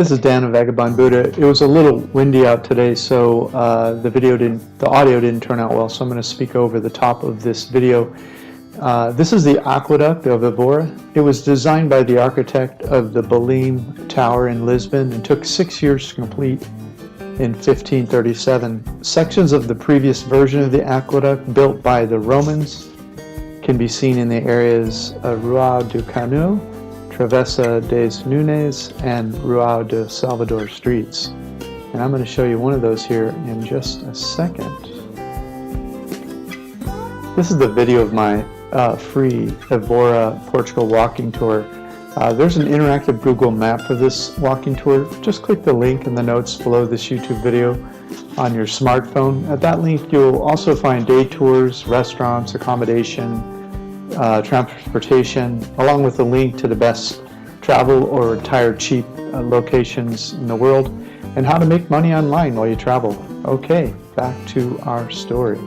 This is Dan of Vagabond Buddha. It was a little windy out today, so the audio didn't turn out well, so I'm going to speak over the top of this video. This is the Aqueduct of Evora. It was designed by the architect of the Belém Tower in Lisbon and took 6 years to complete in 1537. Sections of the previous version of the aqueduct, built by the Romans, can be seen in the areas of Rua do Canu, Travessa des Nunes, and Rua de Salvador streets. And I'm going to show you one of those here in just a second. This is the video of my free Evora, Portugal walking tour. There's an interactive Google map for this walking tour. Just click the link in the notes below this YouTube video on your smartphone. At that link, you'll also find day tours, restaurants, accommodation, transportation, along with a link to the best travel or retire cheap locations in the world, and how to make money online while you travel. Okay, back to our story.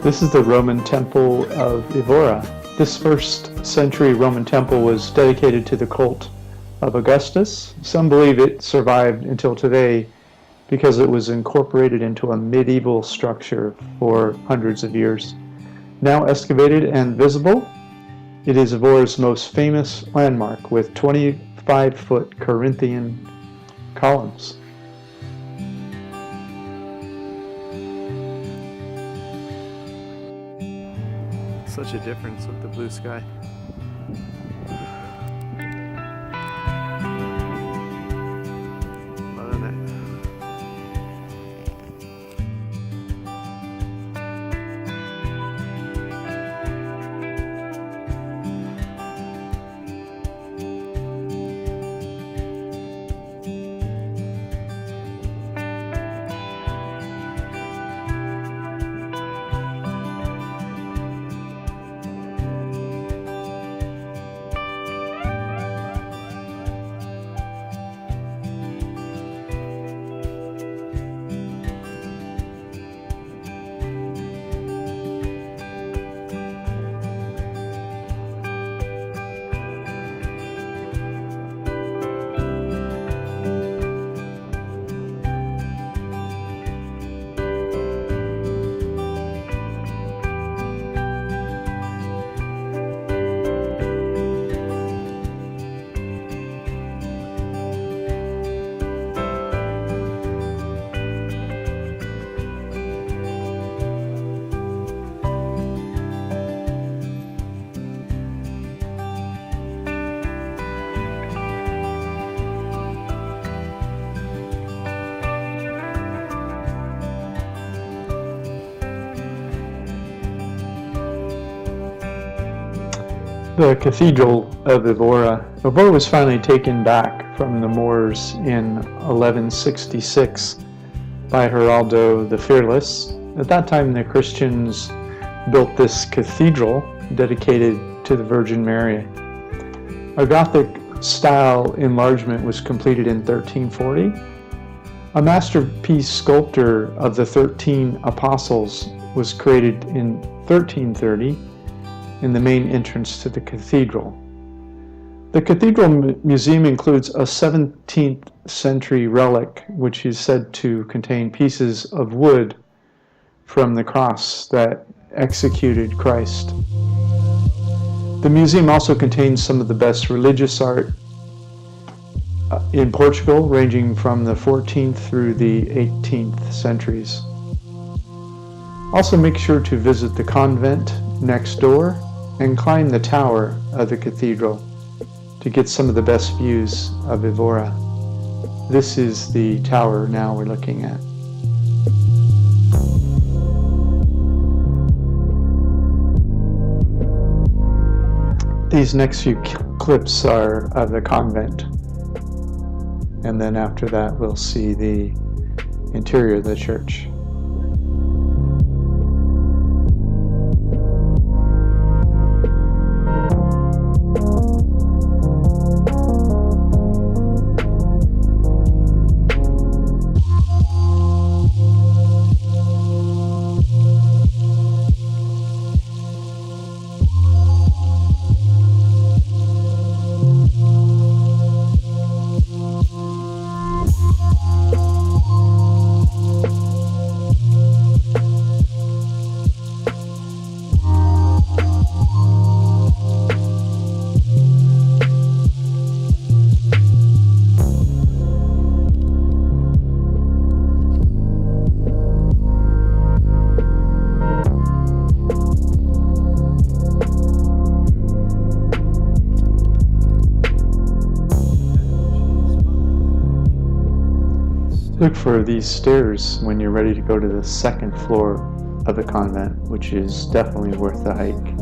This is the Roman Temple of Evora. This 1st century Roman temple was dedicated to the cult of Augustus. Some believe it survived until today because it was incorporated into a medieval structure for hundreds of years. Now excavated and visible, it is Evora's most famous landmark with 25-foot Corinthian columns. Such a difference with the blue sky. Loving it. The Cathedral of Evora. Evora was finally taken back from the Moors in 1166 by Geraldo the Fearless. At that time, the Christians built this cathedral dedicated to the Virgin Mary. A Gothic style enlargement was completed in 1340. A masterpiece sculpture of the 13 Apostles was created in 1330 in the main entrance to the cathedral. The Cathedral Museum includes a 17th century relic which is said to contain pieces of wood from the cross that executed Christ. The museum also contains some of the best religious art in Portugal, ranging from the 14th through the 18th centuries. Also make sure to visit the convent next door and climb the tower of the cathedral to get some of the best views of Evora. This is the tower now we're looking at. These next few clips are of the convent, and then after that we'll see the interior of the church. Look for these stairs when you're ready to go to the second floor of the convent, which is definitely worth the hike.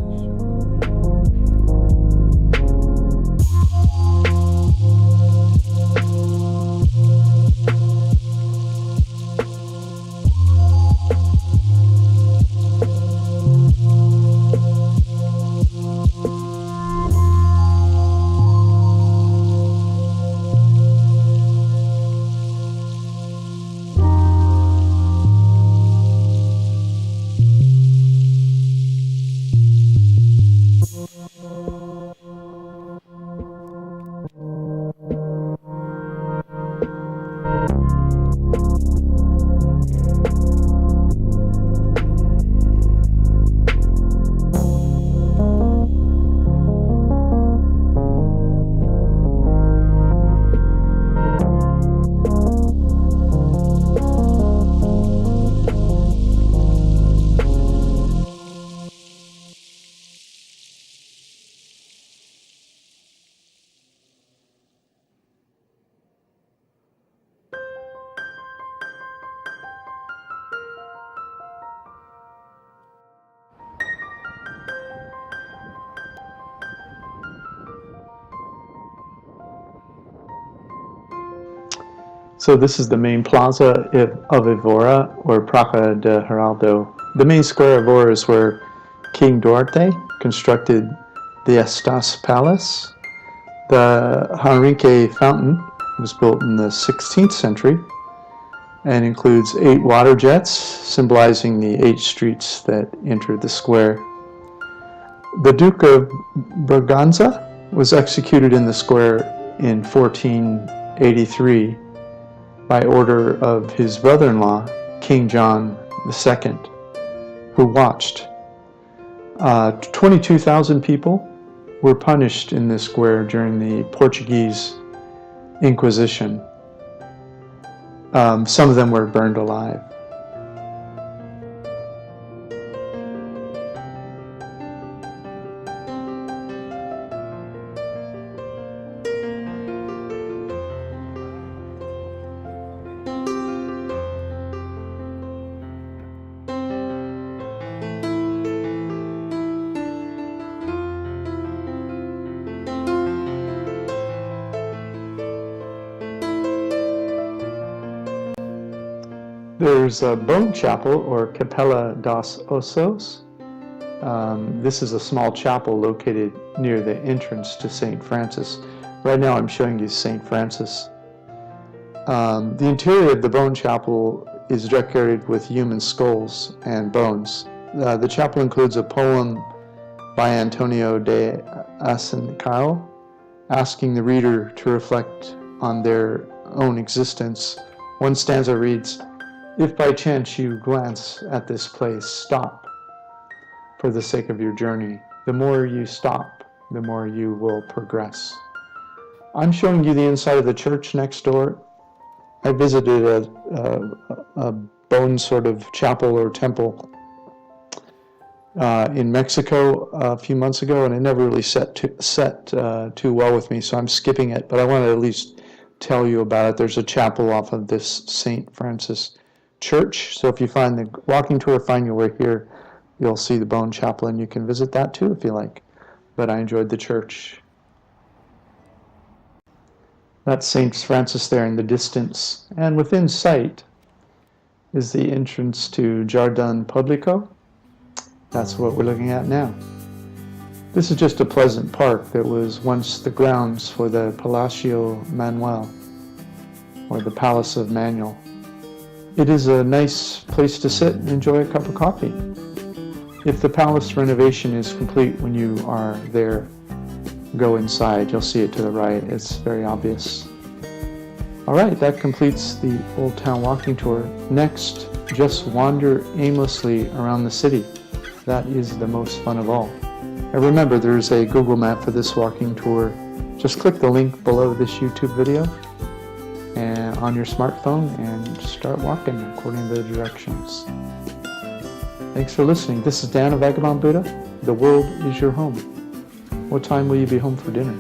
So this is the main plaza of Evora, or Praça de Heraldo. The main square of Evora is where King Duarte constructed the Estas Palace. The Henrique Fountain was built in the 16th century and includes 8 water jets, symbolizing the 8 streets that enter the square. The Duke of Braganza was executed in the square in 1483 by order of his brother-in-law, King John II, who watched. 22,000 people were punished in this square during the Portuguese Inquisition. Some of them were burned alive. There's a bone chapel, or Capella dos Ossos. This is a small chapel located near the entrance to St. Francis. Right now I'm showing you St. Francis. The interior of the bone chapel is decorated with human skulls and bones. The chapel includes a poem by Antonio de Asencal, asking the reader to reflect on their own existence. One stanza reads, "If by chance you glance at this place, stop for the sake of your journey. The more you stop, the more you will progress." I'm showing you the inside of the church next door. I visited a bone sort of chapel or temple in Mexico a few months ago, and it never really set too well with me, so I'm skipping it, but I want to at least tell you about it. There's a chapel off of this St. Francis church, so if you find the walking tour, find your way here, you'll see the bone chapel, and you can visit that too if you like. But I enjoyed the church. That's St. Francis there in the distance, and within sight is the entrance to Jardin Publico. That's what we're looking at now. This is just a pleasant park that was once the grounds for the Palacio Manuel, or the Palace of Manuel. It is a nice place to sit and enjoy a cup of coffee. If the palace renovation is complete when you are there, go inside. You'll see it to the right. It's very obvious. All right, that completes the Old Town walking tour. Next, just wander aimlessly around the city. That is the most fun of all. And remember, there's a Google map for this walking tour. Just click the link below this YouTube video and on your smartphone and start walking according to the directions. Thanks for listening. This is Dan of Vagabond Buddha. The world is your home. What time will you be home for dinner?